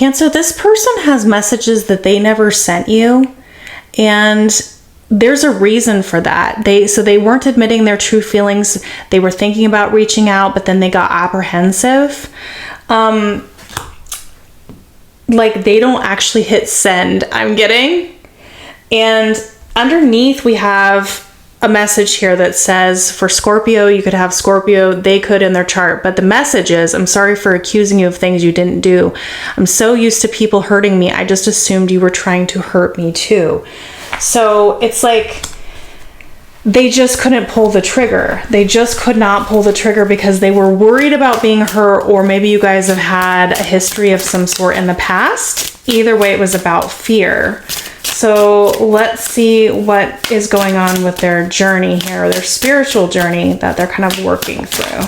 Cancer, this person has messages that they never sent you, and there's a reason for that. They weren't admitting their true feelings. They were thinking about reaching out, but then they got apprehensive. Like they don't actually hit send, I'm getting. And underneath we have a message here that says for Scorpio, you could have Scorpio, they could in their chart. But the message is, I'm sorry for accusing you of things you didn't do. I'm so used to people hurting me. I just assumed you were trying to hurt me too. So it's like they just couldn't pull the trigger. They just could not pull the trigger because they were worried about being hurt, or maybe you guys have had a history of some sort in the past. Either way, it was about fear. So let's see what is going on with their journey here, their spiritual journey that they're kind of working through.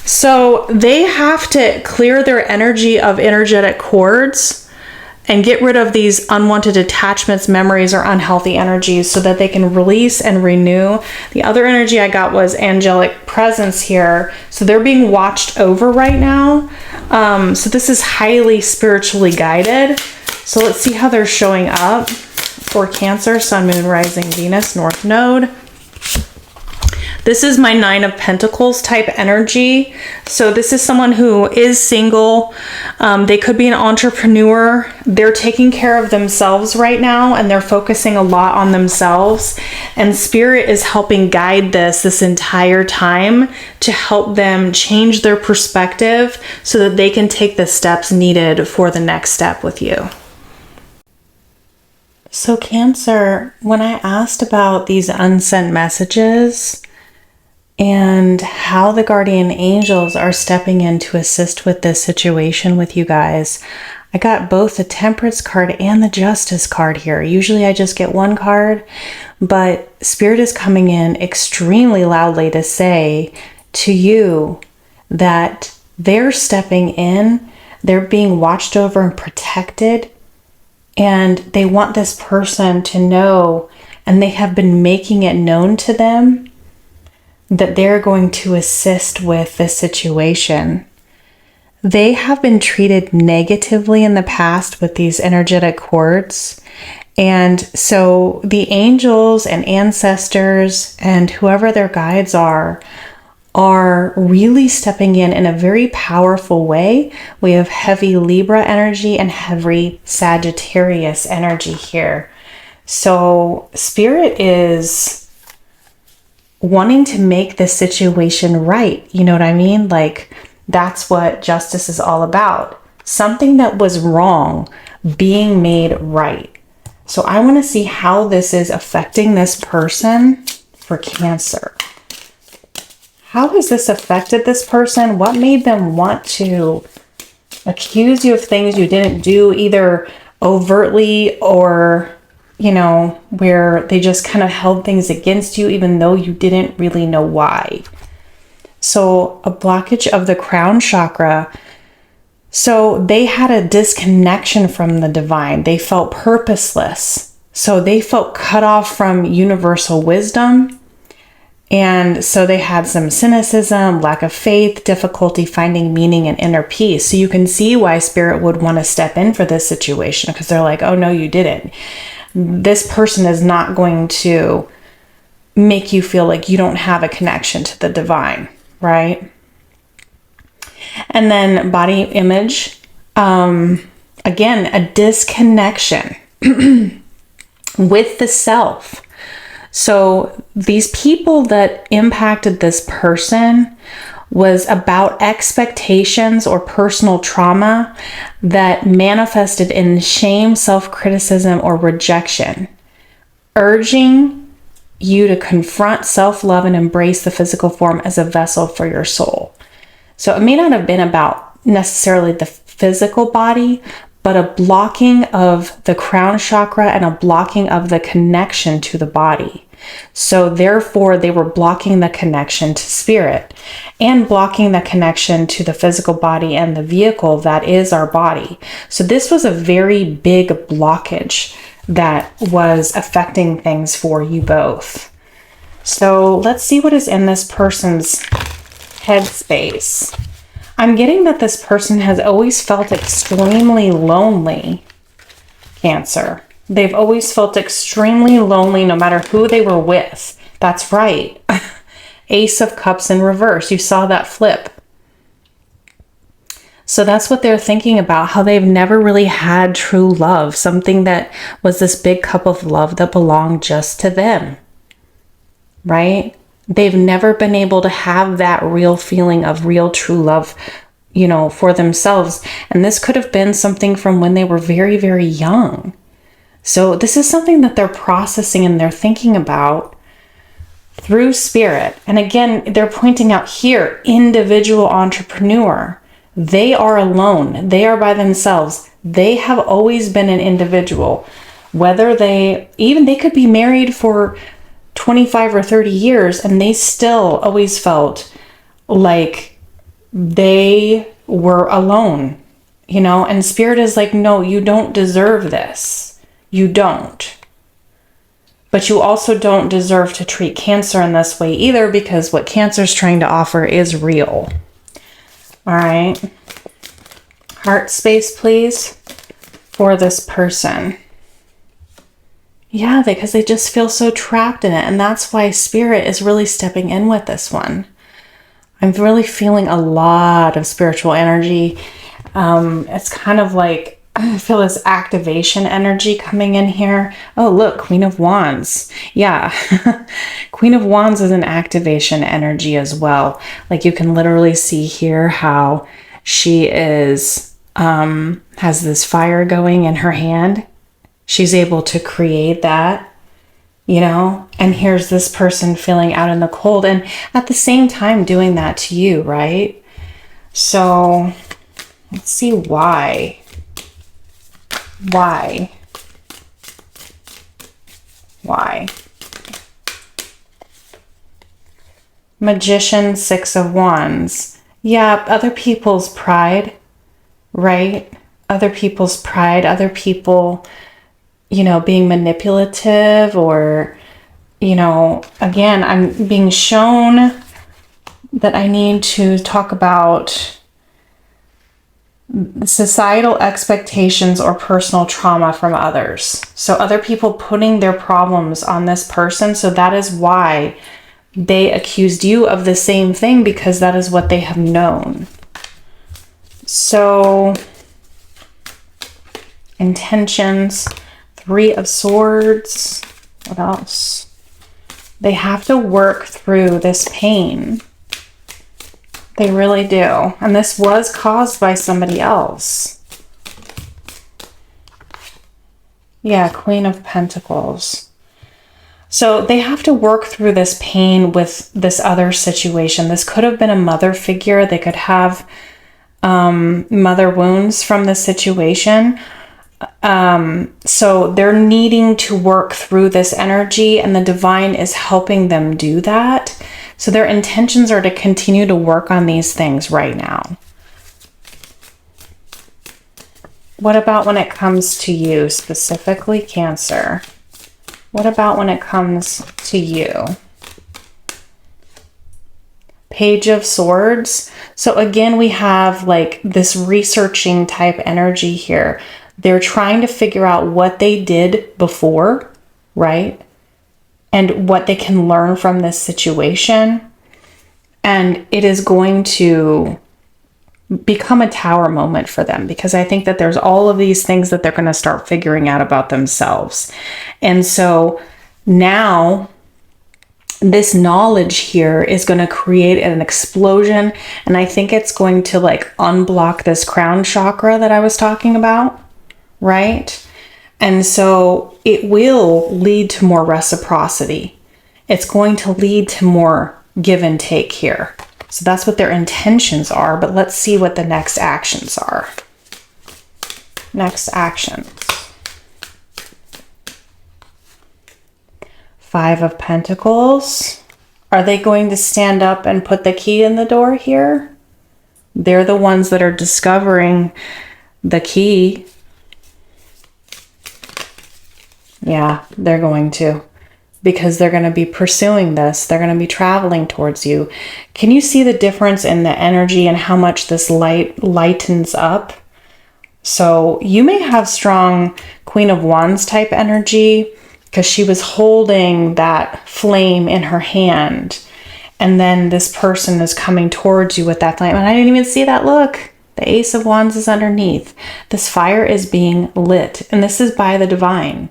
So they have to clear their energy of energetic cords and get rid of these unwanted attachments, memories, or unhealthy energies so that they can release and renew. The other energy I got was angelic presence here. So they're being watched over right now. So this is highly spiritually guided. So let's see how they're showing up for Cancer, Sun, Moon, Rising, Venus, North Node. This is my 9 of Pentacles type energy. So this is someone who is single. They could be an entrepreneur. They're taking care of themselves right now, and they're focusing a lot on themselves. And Spirit is helping guide this entire time to help them change their perspective so that they can take the steps needed for the next step with you. So Cancer, when I asked about these unsent messages and how the guardian angels are stepping in to assist with this situation with you guys, I got both the Temperance card and the Justice card here. Usually I just get one card, but Spirit is coming in extremely loudly to say to you that they're stepping in, they're being watched over and protected, and they want this person to know, and they have been making it known to them, that they're going to assist with this situation. They have been treated negatively in the past with these energetic cords. And so the angels and ancestors and whoever their guides are really stepping in a very powerful way. We have heavy Libra energy and heavy Sagittarius energy here. So Spirit is wanting to make this situation right. You know what I mean? Like, that's what justice is all about. Something that was wrong being made right. So I want to see how this is affecting this person for Cancer. How has this affected this person? What made them want to accuse you of things you didn't do, either overtly or, you know, where they just kind of held things against you even though you didn't really know why? So a blockage of the crown chakra. So they had a disconnection from the divine. They felt purposeless. So they felt cut off from universal wisdom. And so they had some cynicism, lack of faith, difficulty finding meaning and inner peace. So you can see why Spirit would want to step in for this situation, because they're like, oh no, you didn't. This person is not going to make you feel like you don't have a connection to the divine, right? And then body image, again, a disconnection with the self. So these people that impacted this person was about expectations or personal trauma that manifested in shame, self-criticism, or rejection, urging you to confront self-love and embrace the physical form as a vessel for your soul. So it may not have been about necessarily the physical body, but a blocking of the crown chakra and a blocking of the connection to the body. So therefore, they were blocking the connection to Spirit and blocking the connection to the physical body and the vehicle that is our body. So this was a very big blockage that was affecting things for you both. So let's see what is in this person's headspace. I'm getting that this person has always felt extremely lonely, Cancer. They've always felt extremely lonely no matter who they were with. That's right. Ace of Cups in reverse. You saw that flip. So that's what they're thinking about, how they've never really had true love, something that was this big cup of love that belonged just to them, right? They've never been able to have that real feeling of real true love, you know, for themselves. And this could have been something from when they were very, very young. So this is something that they're processing and they're thinking about through spirit. And again, they're pointing out here, individual entrepreneur. They are alone. They are by themselves. They have always been an individual. Whether they could be married for 25 or 30 years and they still always felt like they were alone, you know, and spirit is like, no, you don't deserve this. You don't. But you also don't deserve to treat Cancer in this way either, because what Cancer's trying to offer is real. All right. Heart space, please, for this person. Yeah, because they just feel so trapped in it. And that's why spirit is really stepping in with this one. I'm really feeling a lot of spiritual energy. It's kind of like, I feel this activation energy coming in here. Oh, look, Queen of Wands. Yeah. Queen of Wands is an activation energy as well. Like you can literally see here how she is, has this fire going in her hand. She's able to create that, you know, and here's this person feeling out in the cold and at the same time doing that to you, right? So let's see why. Why? Magician, Six of Wands. Yeah, other people's pride, right? Other people's pride, other people, you know, being manipulative or, you know, again, I'm being shown that I need to talk about societal expectations or personal trauma from others. So other people putting their problems on this person. So that is why they accused you of the same thing, because that is what they have known. So intentions, Three of Swords. What else? They have to work through this pain. They really do. And this was caused by somebody else. Yeah, Queen of Pentacles. So they have to work through this pain with this other situation. This could have been a mother figure. They could have mother wounds from this situation. So they're needing to work through this energy, and the divine is helping them do that. So their intentions are to continue to work on these things right now. What about when it comes to you, specifically Cancer? What about when it comes to you? Page of Swords. So again, we have like this researching type energy here. They're trying to figure out what they did before, right? And what they can learn from this situation. And it is going to become a tower moment for them, because I think that there's all of these things that they're going to start figuring out about themselves. And so now this knowledge here is going to create an explosion. And I think it's going to like unblock this crown chakra that I was talking about, right? And so it will lead to more reciprocity. It's going to lead to more give and take here. So that's what their intentions are, but let's see what the next actions are. Next actions. Five of Pentacles. Are they going to stand up and put the key in the door here? They're the ones that are discovering the key. Yeah, they're going to. because they're going to be pursuing this. They're going to be traveling towards you. Can you see the difference in the energy and how much this light lightens up? So you may have strong Queen of Wands type energy because she was holding that flame in her hand. And then this person is coming towards you with that flame. And I didn't even see that. Look, the Ace of Wands is underneath. This fire is being lit. And this is by the divine.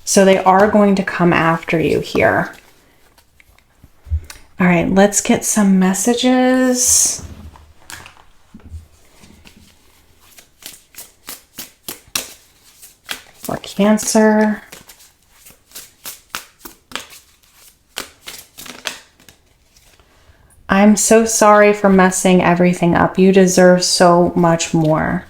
So they are going to come after you here. All right, let's get some messages. For Cancer. I'm so sorry for messing everything up. You deserve so much more.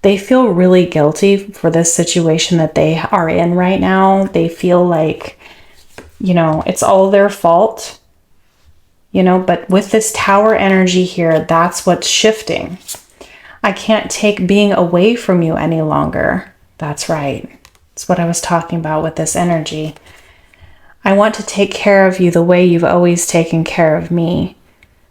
They feel really guilty for this situation that they are in right now. They feel like, you know, it's all their fault, you know, but with this Tower energy here, that's what's shifting. I can't take being away from you any longer. That's right. That's what I was talking about with this energy. I want to take care of you the way you've always taken care of me.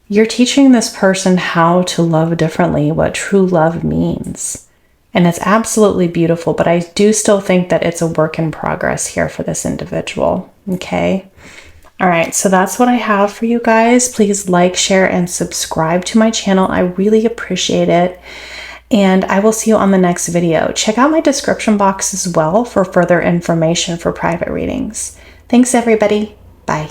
You're teaching this person how to love differently, what true love means. And it's absolutely beautiful, but I do still think that it's a work in progress here for this individual. Okay. All right. So that's what I have for you guys. Please like, share, and subscribe to my channel. I really appreciate it. And I will see you on the next video. Check out my description box as well for further information for private readings. Thanks, everybody. Bye.